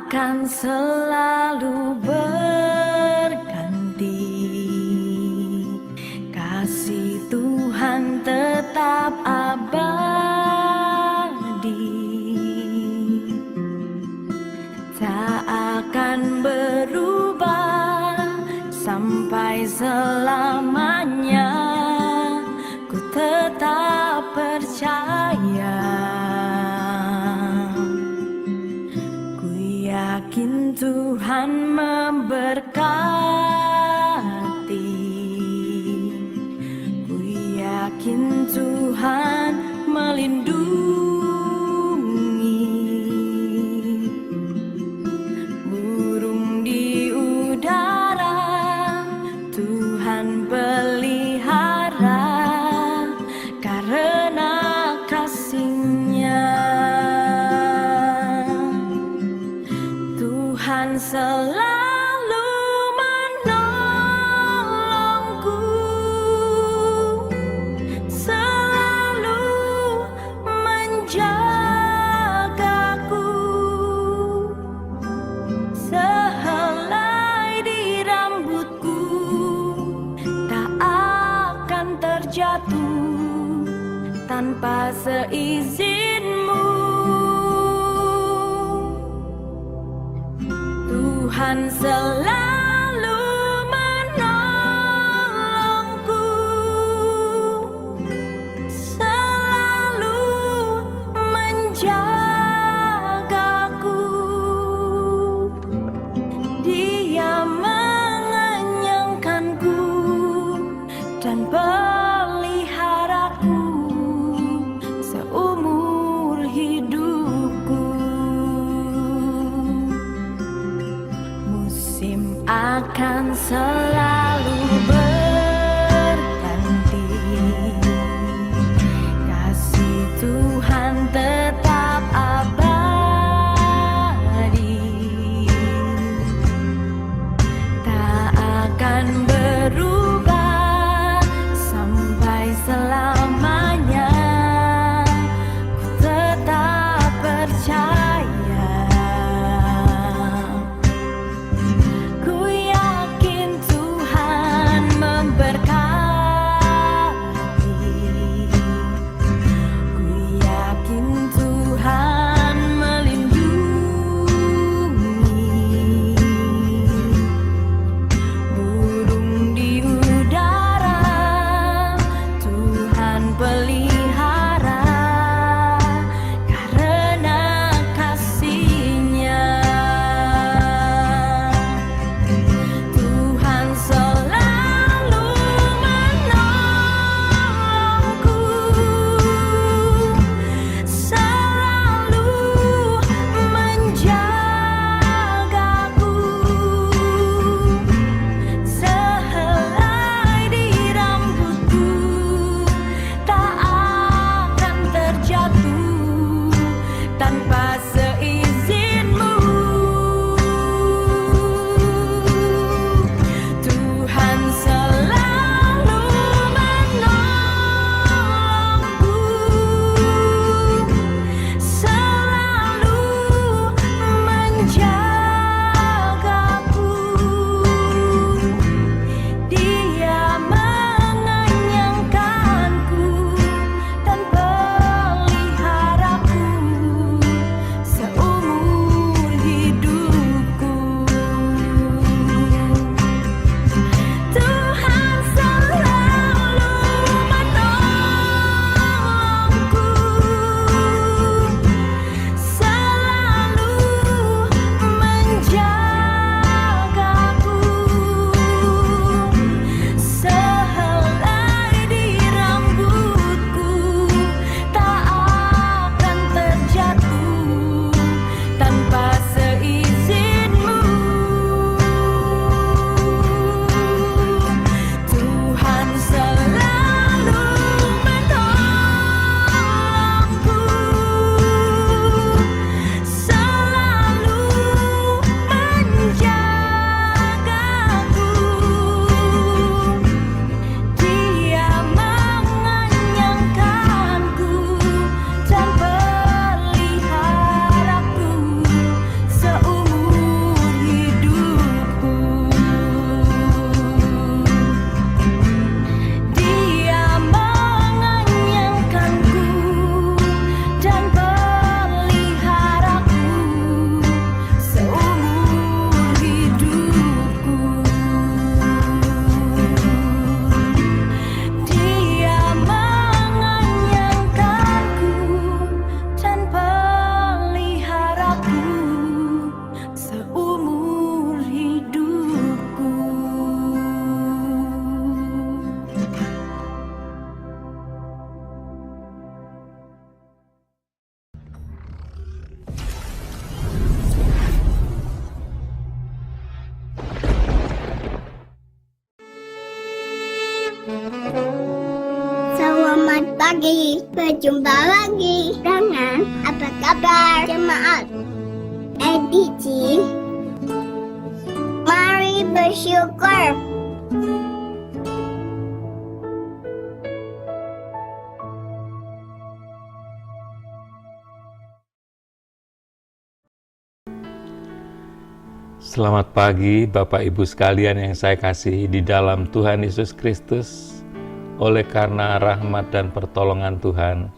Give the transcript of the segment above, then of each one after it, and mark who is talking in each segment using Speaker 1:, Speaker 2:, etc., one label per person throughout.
Speaker 1: akan selalu berganti. Kasih Tuhan tetap abadi, tak akan berubah sampai selamanya. Ku tetap percaya, ku yakin Tuhan memberkati, ku yakin Tuhan melindungi. Burung di udara Tuhan pelihara karena kasih-Nya. Tuhan selalu menolongku, selalu menjagaku. Sehelai di rambutku tak akan terjatuh tanpa seizinmu. Tuhan selalu menolongku, selalu menjagaku. Dia mengenyangkanku dan peliharaku seumur hidupku. Musim akan selalu berganti, kasih Tuhan tetap abadi, tak akan berubah sampai selamanya. Ku tetap percaya, ku yakin Tuhan memberkati, ku yakin Tuhan melindungi. Burung di
Speaker 2: pagi, berjumpa lagi dengan apa kabar jemaat edisi. Mari bersyukur.
Speaker 3: Selamat pagi Bapak Ibu sekalian yang saya kasihi di dalam Tuhan Yesus Kristus. Oleh karena rahmat dan pertolongan Tuhan,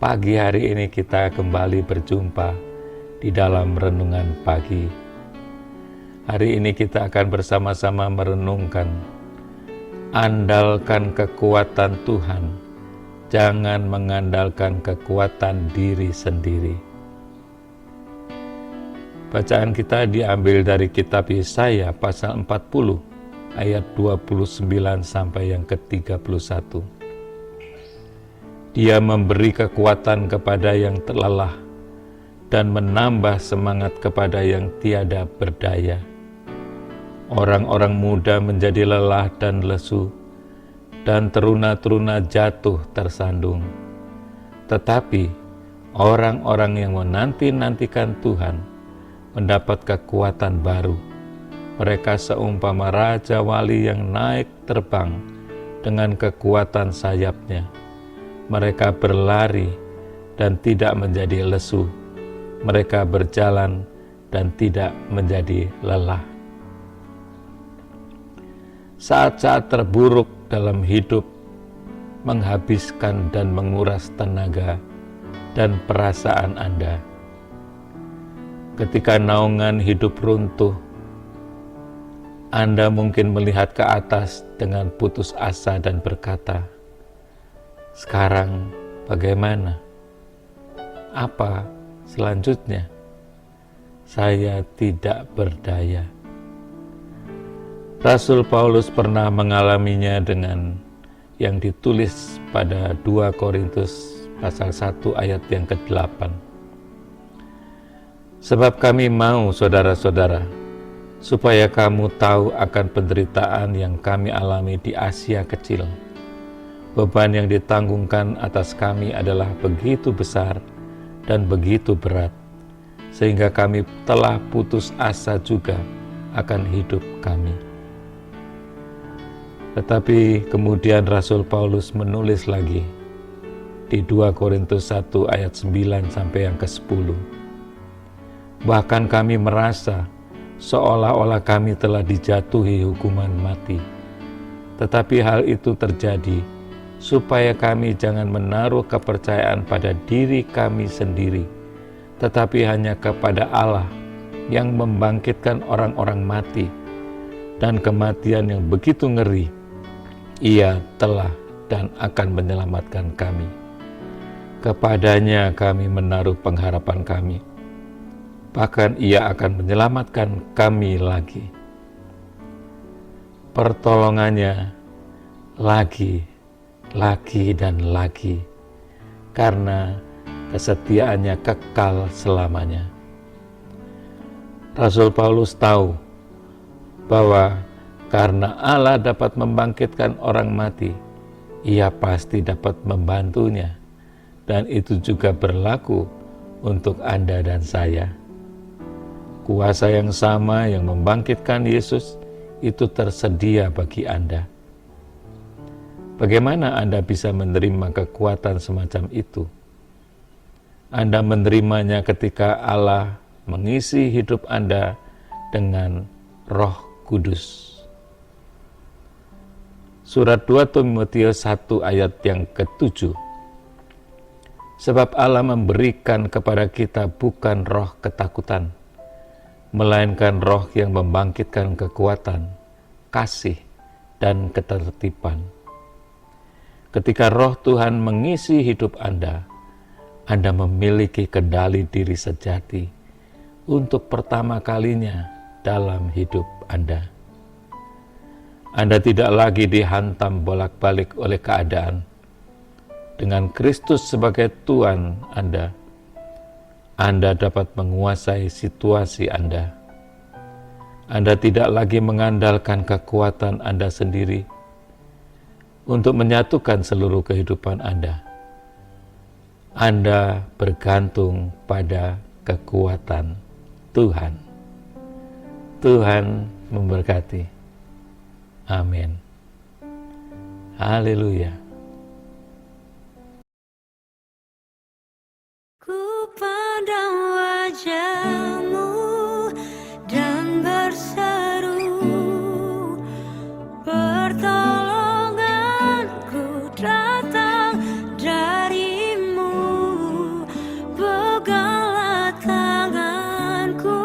Speaker 3: pagi hari ini kita kembali berjumpa di dalam renungan pagi. Hari ini kita akan bersama-sama merenungkan, andalkan kekuatan Tuhan, jangan mengandalkan kekuatan diri sendiri. Bacaan kita diambil dari kitab Yesaya pasal 40 ayat 29 sampai yang ke-31. Dia memberi kekuatan kepada yang terlelah dan menambah semangat kepada yang tiada berdaya. Orang-orang muda menjadi lelah dan lesu, dan teruna-teruna jatuh tersandung. Tetapi orang-orang yang menanti-nantikan Tuhan mendapat kekuatan baru. Mereka seumpama raja wali yang naik terbang dengan kekuatan sayapnya. Mereka berlari dan tidak menjadi lesu. Mereka berjalan dan tidak menjadi lelah. Saat-saat terburuk dalam hidup menghabiskan dan menguras tenaga dan perasaan Anda. Ketika naungan hidup runtuh, Anda mungkin melihat ke atas dengan putus asa dan berkata, "Sekarang bagaimana? Apa selanjutnya? Saya tidak berdaya." Rasul Paulus pernah mengalaminya dengan yang ditulis pada 2 Korintus pasal 1 ayat yang ke-8. Sebab kami mau, saudara-saudara, supaya kamu tahu akan penderitaan yang kami alami di Asia Kecil. Beban yang ditanggungkan atas kami adalah begitu besar dan begitu berat, sehingga kami telah putus asa juga akan hidup kami. Tetapi kemudian Rasul Paulus menulis lagi di 2 Korintus 1 ayat 9 sampai yang ke-10. Bahkan kami merasa seolah-olah kami telah dijatuhi hukuman mati. Tetapi hal itu terjadi supaya kami jangan menaruh kepercayaan pada diri kami sendiri, tetapi hanya kepada Allah yang membangkitkan orang-orang mati, dan kematian yang begitu ngeri, Ia telah dan akan menyelamatkan kami. Kepadanya kami menaruh pengharapan kami. Bahkan Ia akan menyelamatkan kami lagi. Pertolongannya lagi dan lagi, karena kesetiaannya kekal selamanya. Rasul Paulus tahu bahwa karena Allah dapat membangkitkan orang mati, Ia pasti dapat membantunya, dan itu juga berlaku untuk Anda dan saya. Kuasa yang sama yang membangkitkan Yesus itu tersedia bagi Anda. Bagaimana Anda bisa menerima kekuatan semacam itu? Anda menerimanya ketika Allah mengisi hidup Anda dengan Roh Kudus. Surat 2 Timotius 1 ayat yang ke-7. Sebab Allah memberikan kepada kita bukan roh ketakutan, melainkan roh yang membangkitkan kekuatan, kasih, dan ketertiban. Ketika roh Tuhan mengisi hidup Anda memiliki kendali diri sejati untuk pertama kalinya dalam hidup Anda. Anda tidak lagi dihantam bolak-balik oleh keadaan. Dengan Kristus sebagai Tuhan Anda dapat menguasai situasi Anda. Anda tidak lagi mengandalkan kekuatan Anda sendiri untuk menyatukan seluruh kehidupan Anda. Anda bergantung pada kekuatan Tuhan. Tuhan memberkati. Amin. Haleluya.
Speaker 1: Ku pandang wajah-Mu dan berseru, pertolonganku datang dari-Mu. Peganglah tanganku,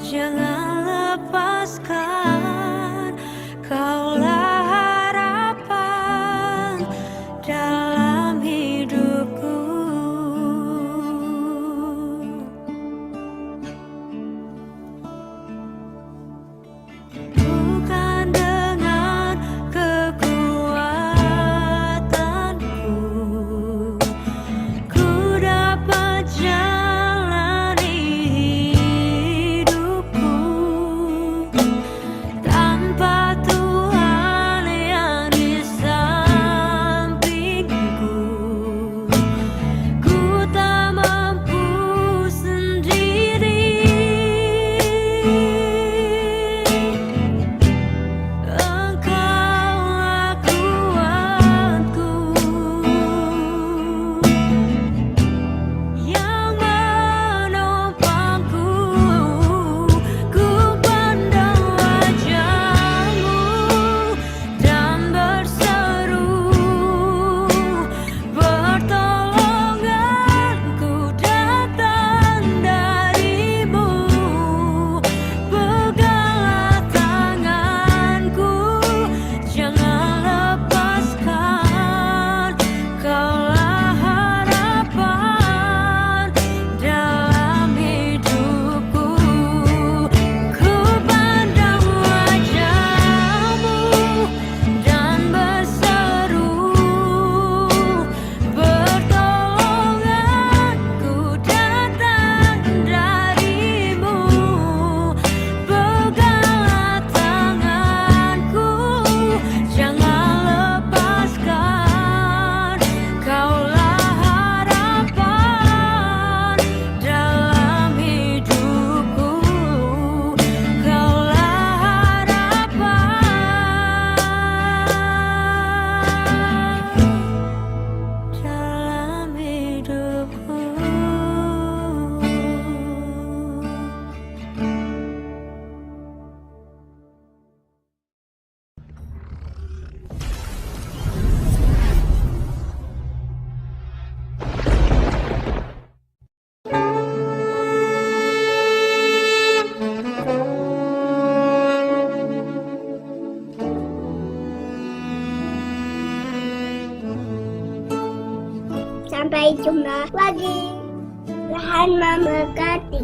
Speaker 1: jangan lepaskan. Kaulah harapan dalam hidupku. Bukan dengan kekuatanku ku dapat jalani hidupku, tanpa Tuhan yang di sampingku ku tak mampu sendiri. Engkaulah kuatku yang menopangku. Ku pandang wajah-Mu dan berseru, pertolonganku datang dari-Mu. Peganglah tanganku, jangan lepaskan. Kaulah harapan dalam hidupku. Ku pandang wajah-Mu dan berseru, pertolonganku datang dari-Mu. Peganglah tanganku, jangan lepaskan. Kaulah harapan dalam hidupku. Kaulah harapan dalam hidupku.
Speaker 2: Sampai jumpa lagi. Tuhan memberkati.